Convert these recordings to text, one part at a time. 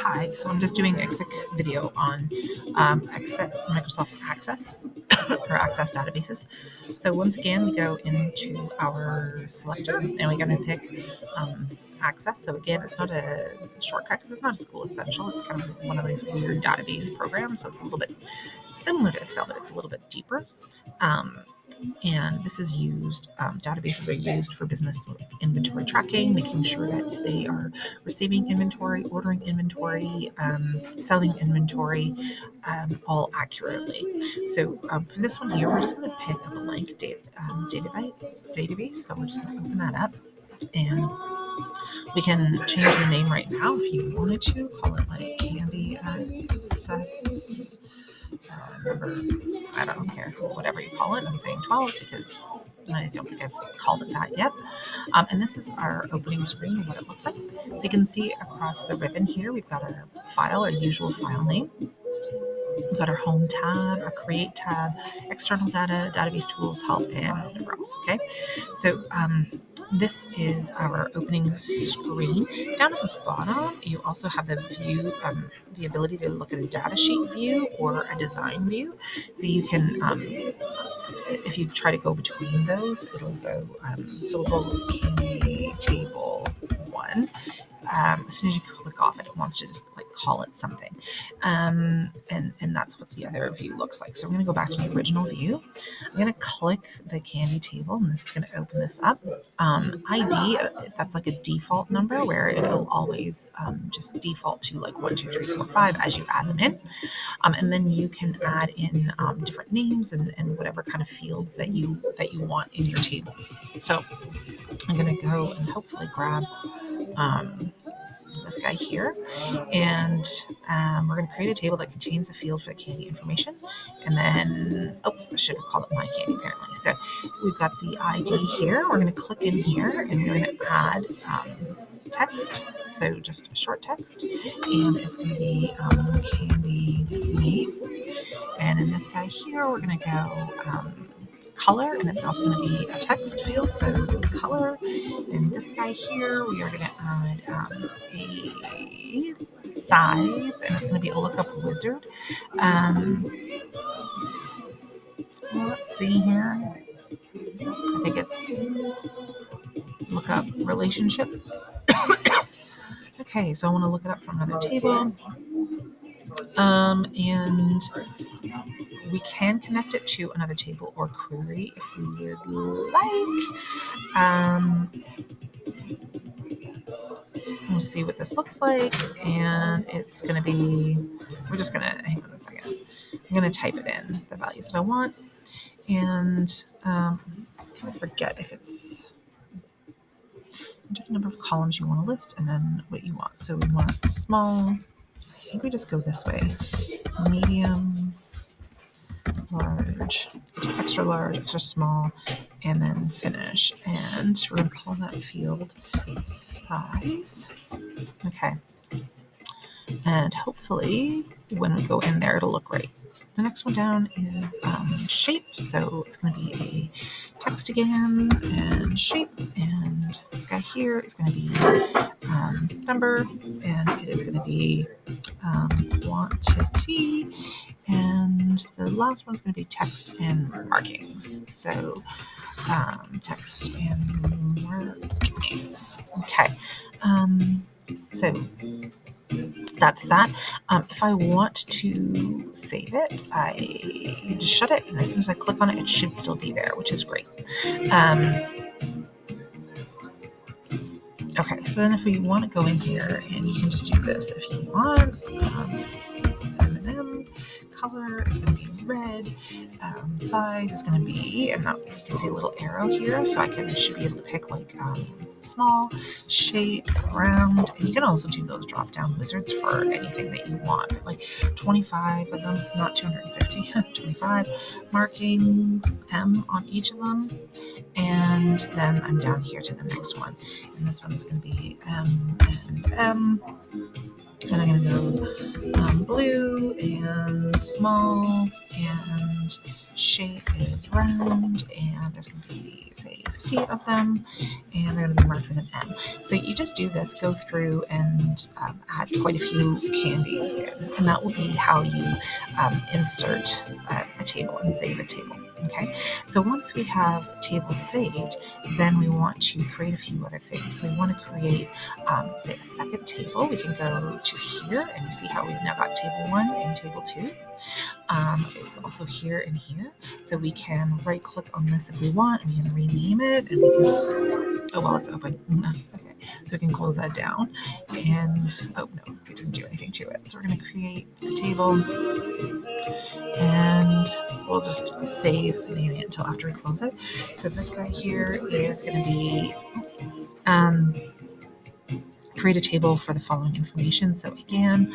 Hi, so I'm just doing a quick video on Microsoft Access or Access databases. So once again, we go into our selector and we're going to pick Access. So again, it's not a shortcut because it's not a school essential. It's kind of one of these weird database programs. So it's a little bit similar to Excel, but it's a little bit deeper. And this is used, databases are used for business inventory tracking, making sure that they are receiving inventory, ordering inventory, selling inventory, all accurately. So for this one here, we're just going to pick up a blank database. So we're just going to open that up and we can change the name right now if you wanted to. Call it like Candy Access. Number, I don't care, whatever you call it. I'm saying 12 because I don't think I've called it that yet. And this is our opening screen and what it looks like. So you can see across the ribbon here, we've got our file, our usual file name. We've got our home tab, our create tab, external data, database tools, help, and whatever else. Okay. So this is our opening screen. Down at the bottom, you also have the view, the ability to look at a data sheet view or a design view. So you can, if you try to go between those, it'll go, so we'll go Candy Table 1. As soon as you click off it, it wants to just like call it something. And that's what the other view looks like. So I'm going to go back to the original view. I'm going to click the Candy table and this is going to open this up. ID, that's like a default number where it'll always just default to like 1, 2, 3, 4, 5 as you add them in. And then you can add in different names and whatever kind of fields that you want in your table. So I'm going to go and hopefully grab this guy here, and we're going to create a table that contains a field for the candy information, and then, I should have called it my candy apparently. So we've got the ID here. We're going to click in here, and we're going to add text. So just short text, and it's going to be candy name. And in this guy here, we're going to go color, and it's also going to be a text field, so color. And this guy here, we are going to add a size, and it's going to be a lookup wizard. Let's see here. I think it's lookup relationship. Okay, so I want to look it up from another table. And we can connect it to another table or query if we would like. We'll see what this looks like, and it's going to be, we're just going to, hang on a second. I'm going to type it in, the values that I want, and I kind of forget if it's enter the number of columns you want to list and then what you want. So we want small, I think we just go this way, medium, large, extra small, and then finish. And we're going to call that field size. Okay. And hopefully when we go in there, it'll look right. The next one down is shape. So it's going to be a text again and shape. And this guy here is going to be number. And it is going to be quantity. And the last one's going to be text and markings. So text and markings. Okay. So that's that. If I want to save it, you just shut it, and as soon as I click on it, it should still be there, which is great. Okay, so then if we want to go in here, and you can just do this if you want. M&M color is going to be red. Size is going to be, and now you can see a little arrow here, so I should be able to pick like small, shape, round, and you can also do those drop-down wizards for anything that you want, like 25 of them, not 250, 25 markings, M on each of them, and then I'm down here to the next one, and this one is going to be M and M. And I'm going to go blue and small and shape is round, and there's going to be, say, 50 of them, and they're going to be marked with an M. So you just do this, go through and add quite a few candies in, and that will be how you insert a table and save a table. Okay, so once we have a table saved, then we want to create a few other things. We want to create, say, a second table. We can go to here, and you see how we've now got table 1 and table 2. It's also here and here, so we can right click on this if we want, and we can rename it, and we can, oh well, it's open. Okay, so we can close that down, and oh no, we didn't do anything to it. So we're going to create a table, and we'll just save naming it until after we close it. So this guy here is going to be create a table for the following information. So again,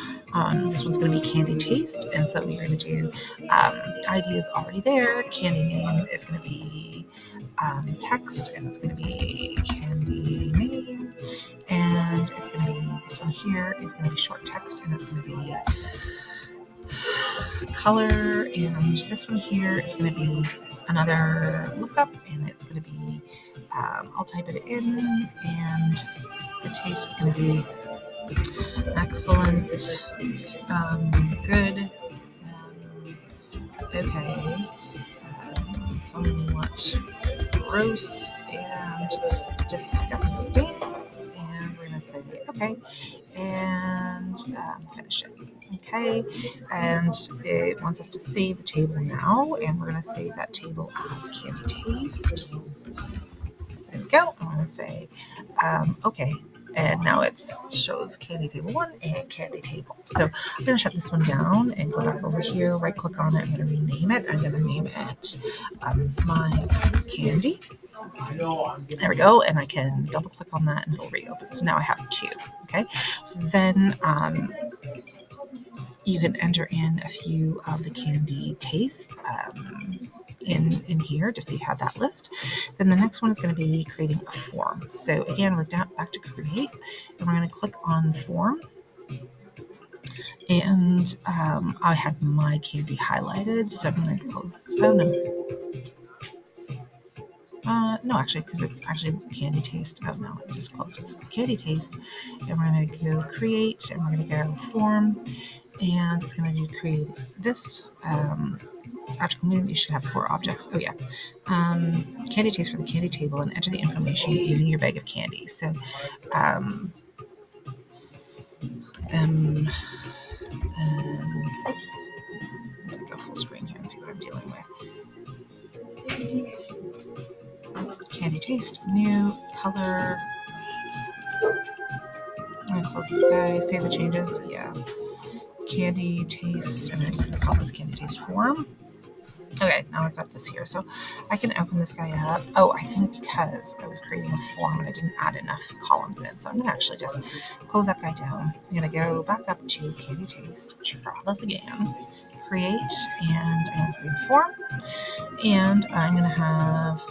this one's going to be candy taste, and so you're going to do the ID is already there. Candy name is going to be text, and it's going to be candy name, and it's going to be this one here is going to be short text, and it's going to be color, and this one here is going to be another lookup, and it's going to be I'll type it in, and the taste is going to be excellent, good, okay, somewhat gross, and disgusting. And we're going to say okay, and finish it. Okay, and it wants us to save the table now, and we're going to save that table as candy taste. There we go. I want to say okay. And now it shows candy table 1 and candy table. So I'm going to shut this one down and go back over here, right click on it. I'm going to rename it. I'm going to name it My Candy. There we go. And I can double click on that and it'll reopen. So now I have 2. Okay. So then you can enter in a few of the candy taste in here, just so you have that list. Then the next one is going to be creating a form. So again, we're down back to create, and we're going to click on form. And I had my candy highlighted, so I'm going to close. Oh no. No, actually, because it's actually candy taste. Oh no, I just closed it. So candy taste, and we're going to go create, and we're going to go form, and it's going to do create this. After completing, you should have 4 objects. Oh yeah, candy taste for the candy table, and enter the information using your bag of candy. So, oops, I'm gonna go full screen here and see what I'm dealing with. Candy taste, new color. I'm gonna close this guy. Save the changes. Yeah. Candy taste, and I'm just gonna call this candy taste form. Okay, now I've got this here. So I can open this guy up. Oh, I think because I was creating a form and I didn't add enough columns in. So I'm going to actually just close that guy down. I'm going to go back up to candy taste, try this again, create, and I'm going to create a form. And I'm going to have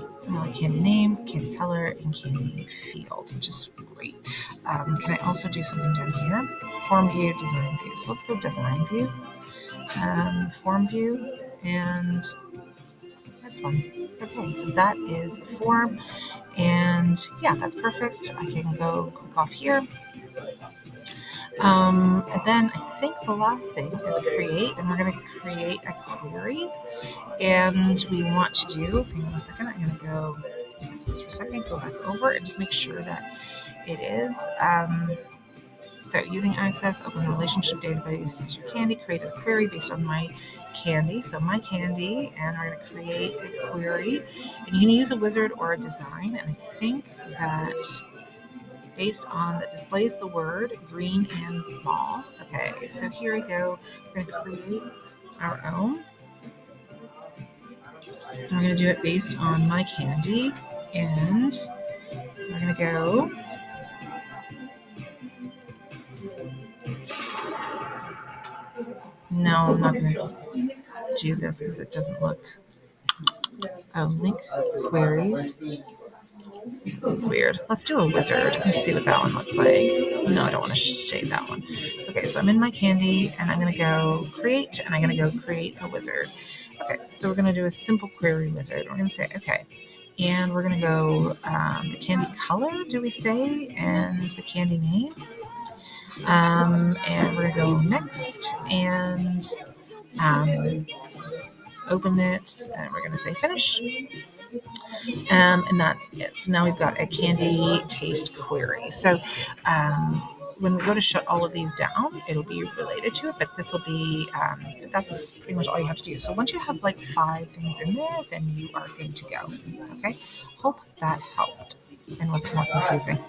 candy name, candy color, and candy field, which is great. Can I also do something down here? Form view, design view. So let's go design view, form view, and this one. Okay, so that is a form, and yeah, that's perfect. I can go click off here. And then I think the last thing is create, and we're going to create a query. And we want to do, hang on a second, I'm going to go cancel this for a second, go back over and just make sure that it is. So using Access, open the relationship database as your candy, create a query based on my candy. So my candy, and we're going to create a query. And you can use a wizard or a design. And I think that based on that displays the word green and small. Okay, so here we go. We're going to create our own. And we're going to do it based on my candy. And we're going to go. No, I'm not going to do this because it doesn't look. Oh, link queries. This is weird. Let's do a wizard and see what that one looks like. No, I don't want to save that one. Okay, so I'm in my candy and I'm going to go create, and I'm going to go create a wizard. Okay, so we're going to do a simple query wizard. We're going to say, okay, and we're going to go the candy color, do we say, and the candy name. And we're going to go next and open it, and we're going to say finish. And that's it. So now we've got a candy taste query. So when we go to shut all of these down, it'll be related to it, but this will be, that's pretty much all you have to do. So once you have like 5 things in there, then you are good to go. Okay. Hope that helped and wasn't more confusing.